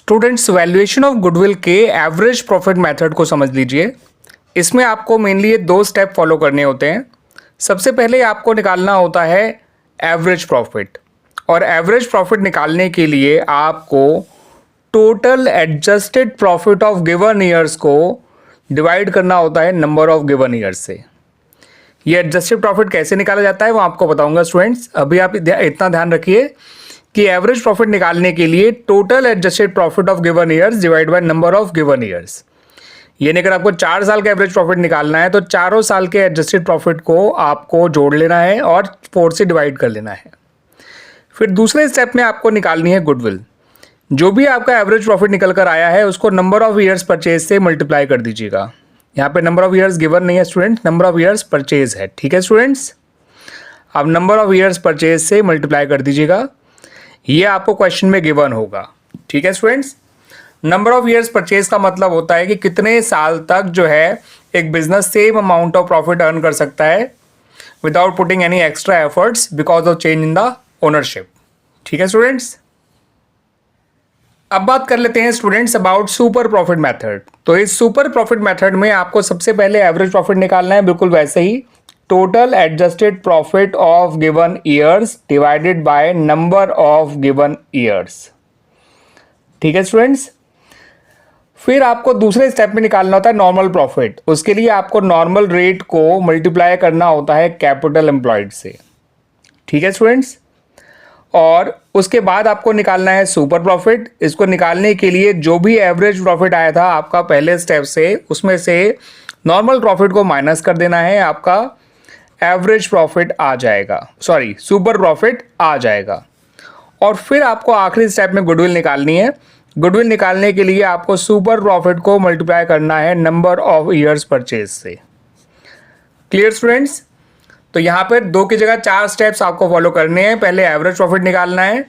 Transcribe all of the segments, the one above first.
Students, valuation of goodwill के average profit method को समझ लीजिए। इसमें आपको मेनली ये दो स्टेप फॉलो करने होते हैं। सबसे पहले आपको निकालना होता है एवरेज प्रॉफिट, और एवरेज प्रॉफिट निकालने के लिए आपको total adjusted profit of given years को डिवाइड करना होता है नंबर ऑफ गिवन ईयर्स से। ये एडजस्टेड प्रॉफिट कैसे निकाला जाता है वो आपको बताऊंगा स्टूडेंट्स। अभी आप इतना ध्यान रखिए कि एवरेज प्रॉफिट निकालने के लिए total adjusted profit of given years divide by number of given years. यानी अगर आपको 4 साल का एवरेज प्रॉफिट निकालना है तो चारों साल के एडजस्टेड प्रॉफिट को आपको जोड़ लेना है और 4 से डिवाइड कर लेना है। फिर दूसरे स्टेप में आपको निकालनी है गुडविल। जो भी आपका एवरेज प्रॉफिट निकल कर आया है उसको नंबर ऑफ ईयर्स परचेज से मल्टीप्लाई कर दीजिएगा। यहाँ पे नंबर ऑफ ईयर्स गिवन नहीं है student, number of years purchase है। ठीक है स्टूडेंट्स, अब नंबर ऑफ ईयर्स परचेज से मल्टीप्लाई कर दीजिएगा। ये आपको क्वेश्चन में गिवन होगा। ठीक है students, number of years purchase का मतलब होता है कि कितने साल तक जो है एक business same amount of profit earn कर सकता है without putting any extra efforts because of change in the ownership. ठीक है स्टूडेंट्स, अब बात कर लेते हैं students about super profit method. तो इस सुपर प्रॉफिट मेथड में आपको सबसे पहले एवरेज प्रॉफिट निकालना है, बिल्कुल वैसे ही total adjusted profit of given years divided by number of given years. ठीक है स्टूडेंट्स, फिर आपको दूसरे स्टेप में निकालना होता है नॉर्मल प्रॉफिट। उसके लिए आपको नॉर्मल रेट को मल्टीप्लाई करना होता है कैपिटल एम्प्लॉयड से। ठीक है स्टूडेंट्स, और उसके बाद आपको निकालना है सुपर प्रॉफिट। इसको निकालने के लिए जो भी एवरेज प्रॉफिट आया था आपका पहले स्टेप से, उसमें से नॉर्मल प्रॉफिट को माइनस कर देना है, आपका एवरेज प्रॉफिट आ जाएगा, सॉरी सुपर प्रॉफिट आ जाएगा। और फिर आपको आखिरी स्टेप में गुडविल निकालनी है। गुडविल निकालने के लिए आपको सुपर प्रॉफिट को मल्टीप्लाई करना है नंबर ऑफ ईयर्स परचेज से। क्लियर स्टूडेंट्स, तो यहाँ पर 2 की जगह 4 स्टेप्स आपको फॉलो करने हैं। पहले एवरेज प्रॉफिट निकालना है,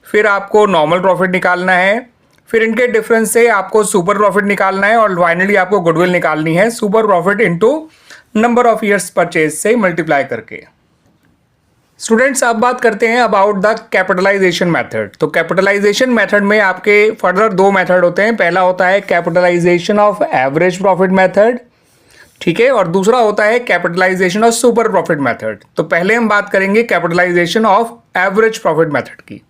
फिर आपको नॉर्मल प्रॉफिट निकालना है, फिर इनके डिफरेंस से आपको सुपर प्रॉफिट निकालना है, और फाइनली आपको गुडविल निकालनी है super profit into number of years purchase से मल्टीप्लाई करके। स्टूडेंट्स, अब बात करते हैं अबाउट द कैपिटलाइजेशन मेथड। तो कैपिटलाइजेशन मेथड में आपके फर्दर 2 मेथड होते हैं। पहला होता है capitalisation of average profit method, ठीक है, और दूसरा होता है capitalisation of super profit method. तो पहले हम बात करेंगे capitalisation of average profit method की।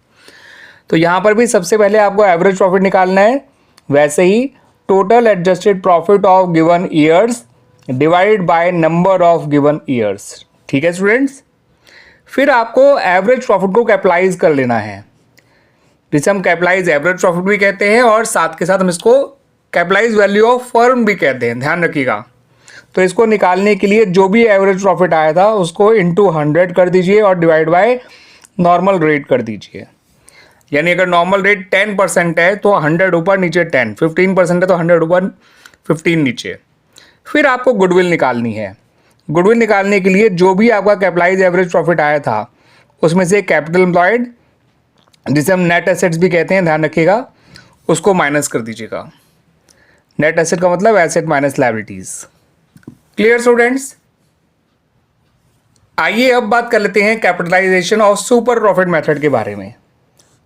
तो यहां पर भी सबसे पहले आपको एवरेज प्रॉफिट निकालना है, वैसे ही total adjusted profit of given years divided by number of given years. ठीक है स्टूडेंट्स, फिर आपको एवरेज प्रॉफिट को कैपिटलाइज कर लेना है, जिसे हम कैपिटलाइज एवरेज प्रॉफिट भी कहते हैं, और साथ के साथ हम इसको कैपिटलाइज वैल्यू ऑफ फर्म भी कहते हैं, ध्यान रखिएगा। तो इसको निकालने के लिए जो भी एवरेज प्रॉफिट आया था उसको इंटू 100 कर दीजिए और डिवाइड बाय नॉर्मल रेट कर दीजिए। यानी अगर नॉर्मल रेट 10% है तो 100 ऊपर नीचे 10, 15% है तो 100 ऊपर 15 नीचे। फिर आपको गुडविल निकालनी है। गुडविल निकालने के लिए जो भी आपका कैपिटलाइज एवरेज प्रॉफिट आया था उसमें से कैपिटल एम्प्लॉयड, जिसे हम नेट एसेट्स भी कहते हैं, ध्यान रखिएगा, उसको माइनस कर दीजिएगा। नेट एसेट का मतलब asset minus liabilities. Clear students, आइए अब बात कर लेते हैं capitalisation of super profit method के बारे में।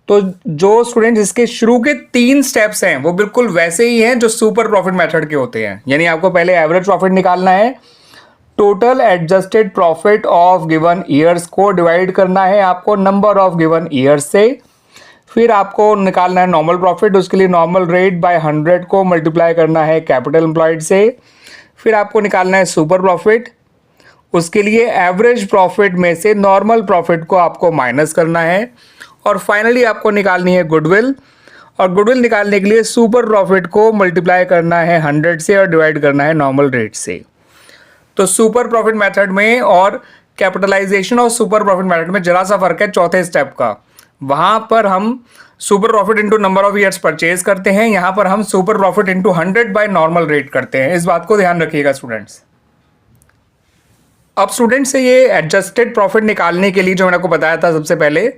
तो जो स्टूडेंट्स इसके शुरू के 3 स्टेप्स हैं वो बिल्कुल वैसे ही हैं जो सुपर प्रॉफिट मेथड के होते हैं। यानी आपको पहले एवरेज प्रॉफिट निकालना है, total adjusted profit of given years को डिवाइड करना है आपको नंबर ऑफ गिवन ईयर्स से, फिर आपको निकालना है नॉर्मल प्रॉफिट, उसके लिए नॉर्मल रेट बाय 100 को मल्टीप्लाई करना है कैपिटल एम्प्लॉयड से, फिर आपको निकालना है सुपर प्रॉफिट, उसके लिए एवरेज प्रॉफिट में से नॉर्मल प्रॉफिट को आपको माइनस करना है, और फाइनली आपको निकालनी है गुडविल। और गुडविल निकालने के लिए सुपर प्रॉफिट को मल्टीप्लाई करना है 100 से और डिवाइड करना है नॉर्मल रेट से। तो सुपर प्रॉफिट मेथड में और कैपिटलाइजेशन और सुपर प्रॉफिट मेथड में जरा सा फर्क है चौथे स्टेप का। वहां पर हम super profit into number of years purchase करते हैं, यहां पर हम super profit into 100 by normal rate करते हैं। इस बात को ध्यान रखिएगा स्टूडेंट्स। अब स्टूडेंट्स से ये एडजस्टेड प्रॉफिट निकालने के लिए जो मैंने आपको बताया था, सबसे पहले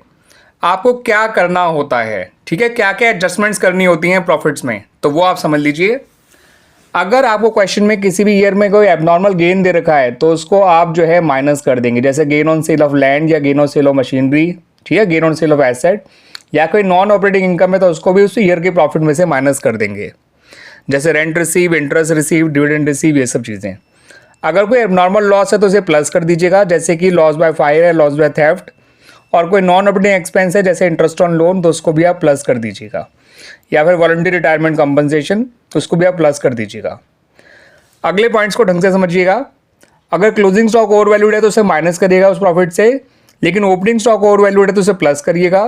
आपको क्या करना होता है, ठीक है, क्या क्या एडजस्टमेंट्स करनी होती हैं प्रॉफिट्स में, तो वो आप समझ लीजिए। अगर आपको क्वेश्चन में किसी भी ईयर में कोई एबनॉर्मल गेन दे रखा है तो उसको आप जो है माइनस कर देंगे, जैसे gain on sale of land या gain on sale of machinery, ठीक है, gain on sale of asset, या कोई नॉन ऑपरेटिंग इनकम है तो उसको भी उस ईयर के प्रॉफिट में से माइनस कर देंगे, जैसे rent receive, interest receive, dividend receive, ये सब चीज़ें। अगर कोई एबनॉर्मल लॉस है तो उसे प्लस कर दीजिएगा, जैसे कि लॉस बाय फायर है, लॉस बाय थेफ्ट, और कोई नॉन ऑपरेटिंग एक्सपेंस है जैसे इंटरेस्ट ऑन लोन तो उसको भी आप प्लस कर दीजिएगा, या फिर वॉलंटरी रिटायरमेंट कंपनसेशन उसको भी आप प्लस कर दीजिएगा। अगले पॉइंट्स को ढंग से समझिएगा। अगर क्लोजिंग स्टॉक ओवर वैल्यूड है तो उसे माइनस करिएगा उस प्रॉफिट से, लेकिन ओपनिंग स्टॉक ओवर वैल्यूड है तो उसे प्लस करिएगा।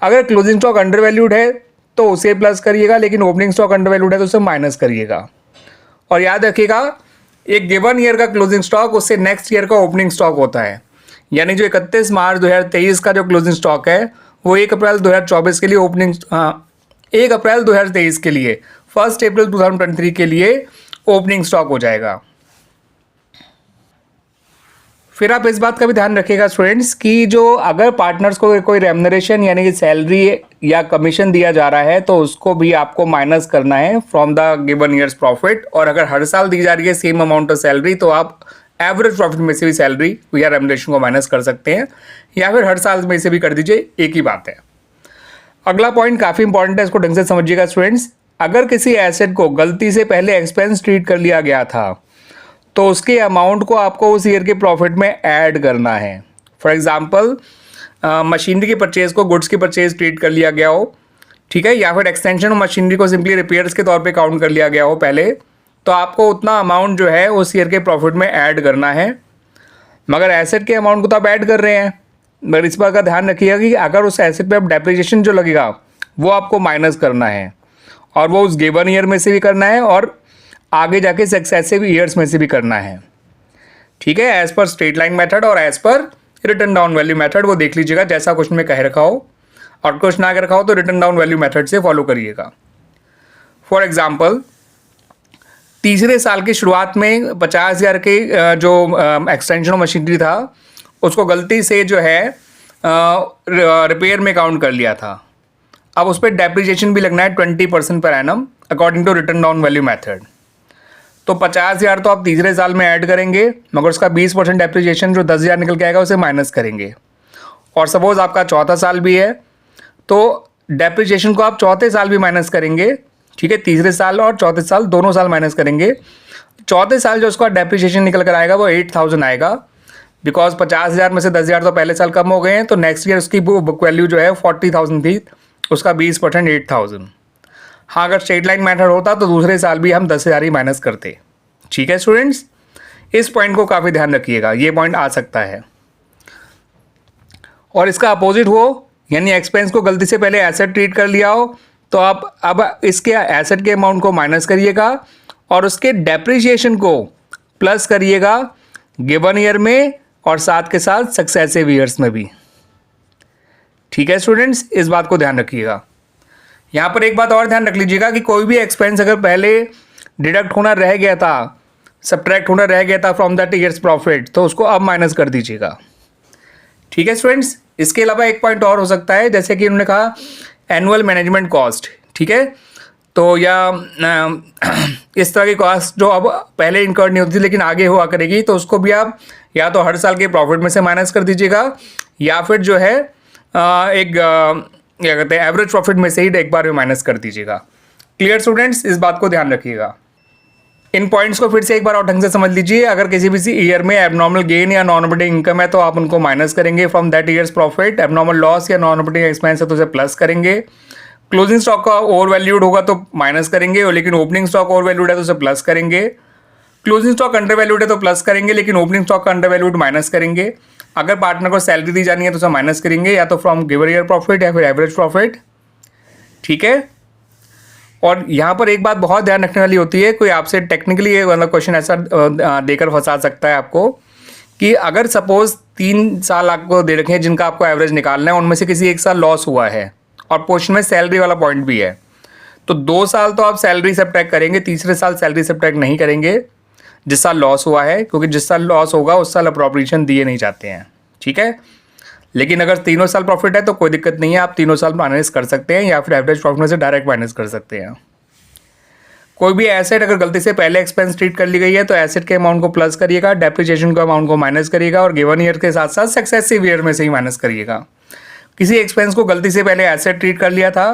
अगर क्लोजिंग स्टॉक अंडर वैल्यूड है तो उसे प्लस करिएगा, लेकिन ओपनिंग स्टॉक अंडर वैल्यूड है तो उसे माइनस करिएगा। और याद रखिएगा, एक गिवन ईयर का क्लोजिंग स्टॉक उससे नेक्स्ट ईयर का ओपनिंग स्टॉक होता है, यानी जो 31 मार्च 2023 का जो क्लोजिंग स्टॉक है वो 1 अप्रैल 2024 के लिए ओपनिंग 1 अप्रैल 2023 के लिए 1 अप्रैल 2023 के लिए ओपनिंग स्टॉक हो जाएगा। फिर आप इस बात का भी ध्यान रखिएगा स्टूडेंट्स कि जो अगर पार्टनर्स को कोई रेम्यूनरेशन यानी कि सैलरी या कमीशन दिया जा रहा है तो उसको भी आपको माइनस करना है from the given years profit. और अगर हर साल दी जा रही है सेम अमाउंट ऑफ सैलरी तो आप एवरेज प्रॉफिट में से भी सैलरी या रेम्यूनरेशन को माइनस कर सकते हैं, या फिर हर साल में से भी कर दीजिए, एक ही बात है। अगला पॉइंट काफ़ी इंपॉर्टेंट है, इसको ढंग से समझिएगा स्टूडेंट्स। अगर किसी एसेट को गलती से पहले एक्सपेंस ट्रीट कर लिया गया था तो उसके अमाउंट को आपको उस ईयर के प्रॉफिट में ऐड करना है। फॉर एग्जांपल, मशीनरी की परचेज को गुड्स की परचेज ट्रीट कर लिया गया हो, ठीक है, या फिर एक्सटेंशन ऑफ मशीनरी को सिंपली रिपेयर्स के तौर पे काउंट कर लिया गया हो पहले, तो आपको उतना अमाउंट जो है उस ईयर के प्रॉफिट में ऐड करना है। मगर एसेट के अमाउंट को तो आप ऐड कर रहे हैं, मगर इस बात का ध्यान रखिएगा कि अगर उस एसेट पे आप डेप्रिसिएशन जो लगेगा वो आपको माइनस करना है, और वो उस गिवन ईयर में से भी करना है और आगे जाके सक्सेसिव ईयर्स में से भी करना है, ठीक है, as per straight line method और as per written down value method. वो देख लीजिएगा जैसा क्वेश्चन में कह रखा हो, और क्वेश्चन आगे रखा हो तो रिटर्न डाउन वैल्यू मेथड से फॉलो करिएगा। फॉर एग्जाम्पल, तीसरे साल की शुरुआत में 50,000 के जो एक्सटेंशन मशीनरी था उसको गलती से जो है रिपेयर में काउंट कर लिया था। अब उस पर डेप्रिसिएशन भी लगना है 20% पर annum according to written down value method. तो 50,000 तो आप तीसरे साल में ऐड करेंगे, मगर उसका 20% डेप्रिसिएशन जो 10,000 निकल के आएगा उसे माइनस करेंगे। और सपोज आपका चौथा साल भी है तो डेप्रिसिएशन को आप चौथे साल भी माइनस करेंगे, ठीक है, तीसरे साल और चौथे साल दोनों साल माइनस करेंगे। चौथे साल जो उसका डेप्रिसिएशन निकल कर आएगा वो 8,000 आएगा, बिकॉज 50,000 में से 10,000 तो पहले साल कम हो गए हैं, तो नेक्स्ट ईयर उसकी बुक वैल्यू जो है 40,000 थी, उसका 20% 8,000। हाँ, अगर स्ट्रेट लाइन मेथड होता तो दूसरे साल भी हम 10,000 ही माइनस करते, ठीक है स्टूडेंट्स। इस पॉइंट को काफ़ी ध्यान रखिएगा, ये पॉइंट आ सकता है। और इसका अपोजिट हो, यानी एक्सपेंस को गलती से पहले एसेट ट्रीट कर लिया हो तो आप अब इसके एसेट के अमाउंट को माइनस करिएगा और उसके डेप्रिसिएशन को प्लस करिएगा गिवन ईयर में और साथ के साथ सक्सेसिव ईयर्स में भी, ठीक है स्टूडेंट्स, इस बात को ध्यान रखिएगा। यहाँ पर एक बात और ध्यान रख लीजिएगा कि कोई भी एक्सपेंस अगर पहले डिडक्ट होना रह गया था, सब्ट्रैक्ट होना रह गया था फ्रॉम दैट ईयर्स प्रॉफिट, तो उसको अब माइनस कर दीजिएगा, ठीक है स्टूडेंट्स। इसके अलावा एक पॉइंट और हो सकता है, जैसे कि उन्होंने कहा एनुअल मैनेजमेंट कॉस्ट, ठीक है, तो या इस तरह की कॉस्ट जो अब पहले इनकर्ड नहीं होती थी लेकिन आगे हुआ करेगी, तो उसको भी आप या तो हर साल के प्रॉफिट में से माइनस कर दीजिएगा, या फिर जो है एक क्या कहते हैं एवरेज प्रॉफिट में से ही एक बार में माइनस कर दीजिएगा। क्लियर स्टूडेंट्स, इस बात को ध्यान रखिएगा। इन पॉइंट्स को फिर से एक बार और ढंग से समझ लीजिए। अगर किसी भी ईयर में एबनॉर्मल गेन या नॉन ऑपरेटिंग इनकम है तो आप उनको माइनस करेंगे from that years profit. Abnormal loss या नॉन ऑपरेटिंग एक्सपेंस है तो उसे प्लस करेंगे। क्लोजिंग स्टॉक का ओवर वैल्यूड होगा तो माइनस करेंगे, लेकिन ओपनिंग स्टॉक ओवर वैल्यूड है तो उसे प्लस करेंगे। क्लोजिंग स्टॉक अंडर वैल्यूड है तो प्लस करेंगे, लेकिन ओपनिंग स्टॉक का अंडर वैल्यूड माइनस करेंगे। अगर पार्टनर को सैलरी दी जानी है तो उसे माइनस करेंगे, या तो फ्रॉम गिवन ईयर प्रॉफिट या फिर एवरेज प्रॉफिट, ठीक है। और यहाँ पर एक बात बहुत ध्यान रखने वाली होती है, कोई आपसे टेक्निकली ये वाला क्वेश्चन ऐसा देकर फंसा सकता है आपको कि अगर सपोज 3 साल आपको दे रखे हैं जिनका आपको एवरेज निकालना है, उनमें से किसी एक साल लॉस हुआ है और पोर्शन में सैलरी वाला पॉइंट भी है, तो 2 साल तो आप सैलरी सब्ट्रैक्ट करेंगे, तीसरे साल सैलरी सब्ट्रैक्ट नहीं करेंगे जिस साल लॉस हुआ है, क्योंकि जिस साल लॉस होगा उस साल अप्रोप्रिएशन दिए नहीं जाते हैं, ठीक है। लेकिन अगर तीनों साल प्रॉफिट है तो कोई दिक्कत नहीं है, आप तीनों साल माइनस कर सकते हैं या फिर एवरेज प्रॉफिट में से डायरेक्ट माइनस कर सकते हैं। कोई भी एसेट अगर गलती से पहले एक्सपेंस ट्रीट कर ली गई है तो एसेट के अमाउंट को प्लस करिएगा, डेप्रिसिएशन के अमाउंट को माइनस करिएगा और गिवन ईयर के साथ साथ सक्सेसिव ईयर में से ही माइनस करिएगा। किसी एक्सपेंस को गलती से पहले एसेट ट्रीट कर लिया था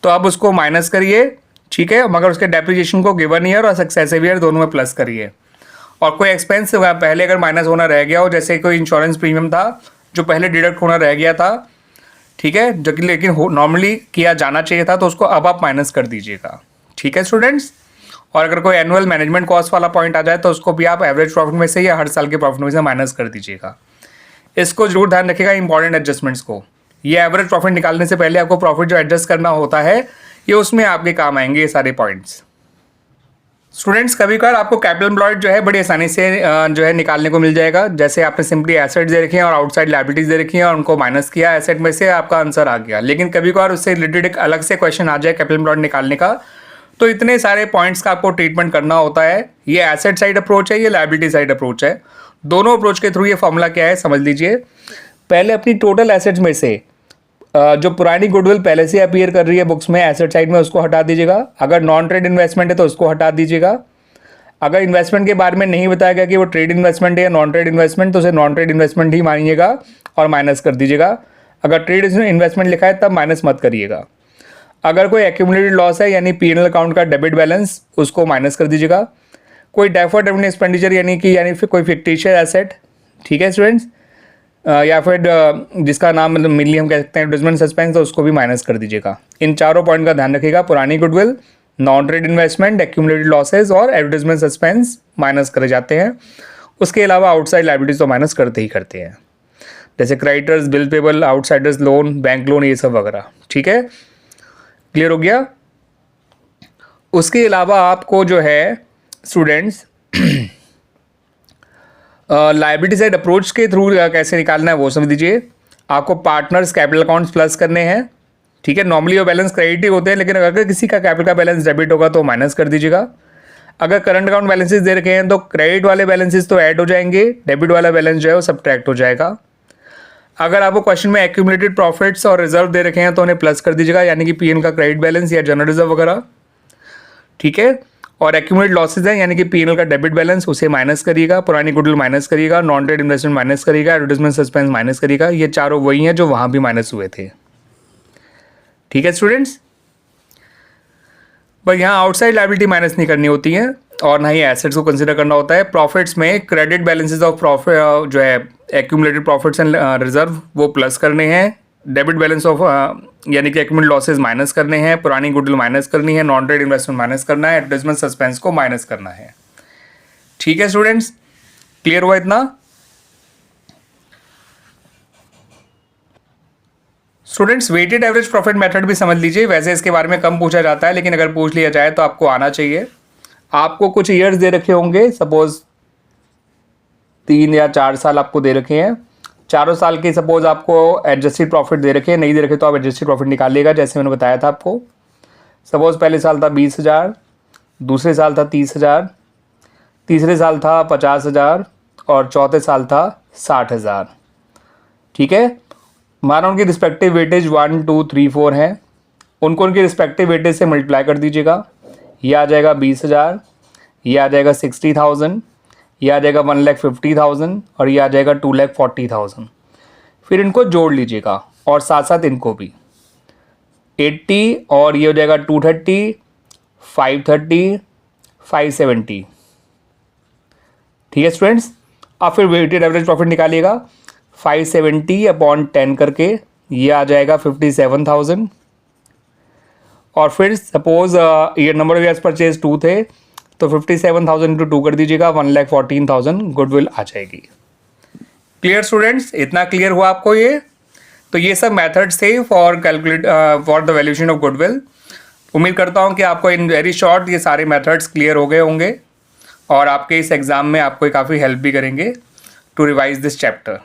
तो अब उसको माइनस करिए, ठीक है, मगर उसके डेप्रिसिएशन को गिवन ईयर और सक्सेसिव ईयर दोनों में प्लस करिए। और कोई एक्सपेंस पहले अगर माइनस होना रह गया हो, जैसे कोई इंश्योरेंस प्रीमियम था जो पहले डिडक्ट होना रह गया था, ठीक है, जो कि लेकिन नॉर्मली किया जाना चाहिए था, तो उसको अब आप माइनस कर दीजिएगा, ठीक है स्टूडेंट्स। और अगर कोई एनुअल मैनेजमेंट कॉस्ट वाला पॉइंट आ जाए तो उसको भी आप एवरेज प्रॉफिट में से या हर साल के प्रॉफिट में से माइनस कर दीजिएगा। इसको जरूर ध्यान रखिएगा इंपॉर्टेंट एडजस्टमेंट्स को। ये एवरेज प्रॉफिट निकालने से पहले आपको प्रॉफिट जो एडजस्ट करना होता है ये उसमें आपके काम आएंगे ये सारे पॉइंट्स। स्टूडेंट्स कभी कभार आपको कैपिटल एम्प्लॉयड जो है बड़ी आसानी से जो है निकालने को मिल जाएगा। जैसे आपने सिंपली एसेट्स दे रखे हैं और आउटसाइड लायबिलिटीज दे रखी हैं और उनको माइनस किया एसेट में से, आपका आंसर आ गया। लेकिन कभी कभार उससे रिलेटेड एक अलग से क्वेश्चन आ जाए कैपिटल एम्प्लॉयड निकालने का, तो इतने सारे पॉइंट्स का आपको ट्रीटमेंट करना होता है। ये एसेट साइड अप्रोच है, ये लायबिलिटी साइड अप्रोच है। दोनों अप्रोच के थ्रू ये फॉर्मूला क्या है समझ लीजिए। पहले अपनी टोटल एसेट्स में से जो पुरानी गुडविल पहले से अपीयर कर रही है बुक्स में एसेट साइड में, उसको हटा दीजिएगा। अगर नॉन ट्रेड इन्वेस्टमेंट है तो उसको हटा दीजिएगा। अगर इन्वेस्टमेंट के बारे में नहीं बताया गया कि वो ट्रेड इन्वेस्टमेंट है या नॉन ट्रेड इन्वेस्टमेंट, तो उसे नॉन ट्रेड इन्वेस्टमेंट ही मानिएगा और माइनस कर दीजिएगा। अगर ट्रेड इन्वेस्टमेंट लिखा है तब माइनस मत करिएगा। अगर कोई एक्यूमुलेटेड लॉस है यानी पीएनएल अकाउंट का डेबिट बैलेंस, उसको माइनस कर दीजिएगा। कोई डेफर्ड रेवेन्यू एक्सपेंडिचर यानी फिर कोई फिक्टिशियस एसेट, ठीक है स्टूडेंट्स, या फिर जिसका नाम मतलब मेनली हम कह सकते हैं एडवर्टाइजमेंट सस्पेंस, तो उसको भी माइनस कर दीजिएगा। इन चारों पॉइंट का ध्यान रखिएगा। पुरानी goodwill, non trade investment, accumulated losses और एडवर्टाइजमेंट सस्पेंस माइनस करे जाते हैं। उसके अलावा आउटसाइड लायबिलिटीज तो माइनस करते ही करते हैं, जैसे creditors, bill payable, outsiders loan, bank loan, ये सब वगैरह, ठीक है। क्लियर हो गया। उसके अलावा आपको जो है स्टूडेंट्स लायबिलिटी साइड अप्रोच के थ्रू कैसे निकालना है वो समझ दीजिए। आपको पार्टनर्स कैपिटल अकाउंट्स प्लस करने हैं, ठीक है। नॉर्मली वो बैलेंस क्रेडिट ही होते हैं, लेकिन अगर किसी का कैपिटल का बैलेंस डेबिट होगा तो माइनस कर दीजिएगा। अगर करंट अकाउंट बैलेंसेस दे रखे हैं तो क्रेडिट वाले बैलेंसेस तो ऐड हो जाएंगे, डेबिट वाला बैलेंस जो है वो सब्ट्रैक्ट हो जाएगा। अगर आपको क्वेश्चन में एक्यूमुलेटेड प्रॉफिट्स और रिजर्व दे रखे हैं तो उन्हें प्लस कर दीजिएगा, यानी कि पीएन का क्रेडिट बैलेंस या जनरल रिजर्व वगैरह, ठीक है। और एक्यूमुलेटेड लॉसेज हैं यानी कि पीएनएल का डेबिट बैलेंस, उसे माइनस करिएगा। पुरानी गुडविल माइनस करिएगा, नॉन ट्रेड इन्वेस्टमेंट माइनस करिएगा, एडवर्टाइजमेंट सस्पेंस माइनस करिएगा। ये चारों वही हैं जो वहाँ भी माइनस हुए थे, ठीक है स्टूडेंट्स। पर यहाँ आउटसाइड लायबिलिटी माइनस नहीं करनी होती है और ना ही एसेट्स को कंसिडर करना होता है। प्रॉफिट्स में क्रेडिट बैलेंसेस ऑफ प्रॉफिट जो है एक्यूमुलेटेड प्रॉफिट्स एंड रिजर्व वो प्लस करने हैं। डेबिट बैलेंस ऑफ यानी कि एक्यूमुलेटेड लॉसेज माइनस करने हैं, पुरानी गुडविल माइनस करनी है, नॉन ट्रेड इन्वेस्टमेंट माइनस करना है, एडवर्टाइजमेंट सस्पेंस को माइनस करना है, ठीक है स्टूडेंट्स। क्लियर हुआ इतना। Students weighted average profit method भी समझ लीजिए। वैसे इसके बारे में कम पूछा जाता है, लेकिन अगर पूछ लिया जाए तो आपको आना चाहिए। आपको कुछ ईयर्स दे रखे होंगे, सपोज 3 या 4 साल आपको दे रखे हैं। चारों साल के सपोज आपको एडजस्टेड प्रॉफिट दे रखे हैं, नहीं दे रखे तो आप एडजस्टेड प्रॉफिट निकालिएगा, जैसे मैंने बताया था आपको। सपोज पहले साल था 20,000, दूसरे साल था 30,000, तीसरे साल था 50,000 और चौथे साल था 60,000, ठीक है। माना उनकी रिस्पेक्टिव वेटेज 1, 2, 3, 4 है, उनको उनकी रिस्पेक्टिव वेटेज से मल्टीप्लाई कर दीजिएगा। ये आ जाएगा 20,000, ये आ जाएगा 60,000, ये आ जाएगा 1,50,000 और ये आ जाएगा 2,40,000। फिर इनको जोड़ लीजिएगा और साथ साथ इनको भी 80 और ये हो जाएगा 230, 530, 570, ठीक है स्टूडेंट्स। अब फिर वेटेड एवरेज प्रॉफिट निकालिएगा 570/10 करके, ये आ जाएगा 57,000। और फिर सपोज ये नंबर ऑफ ईयर्स परचेज 2 थे तो 57,000 इंटू 2 कर दीजिएगा, 1,14,000 गुडविल आ जाएगी। क्लियर स्टूडेंट्स, इतना क्लियर हुआ आपको ये? तो ये सब मेथड्स थे for calculate for the valuation of goodwill. उम्मीद करता हूँ कि आपको इन वेरी शॉर्ट ये सारे मेथड्स क्लियर हो गए होंगे और आपके इस एग्ज़ाम में आपको काफ़ी हेल्प भी करेंगे टू रिवाइज दिस चैप्टर।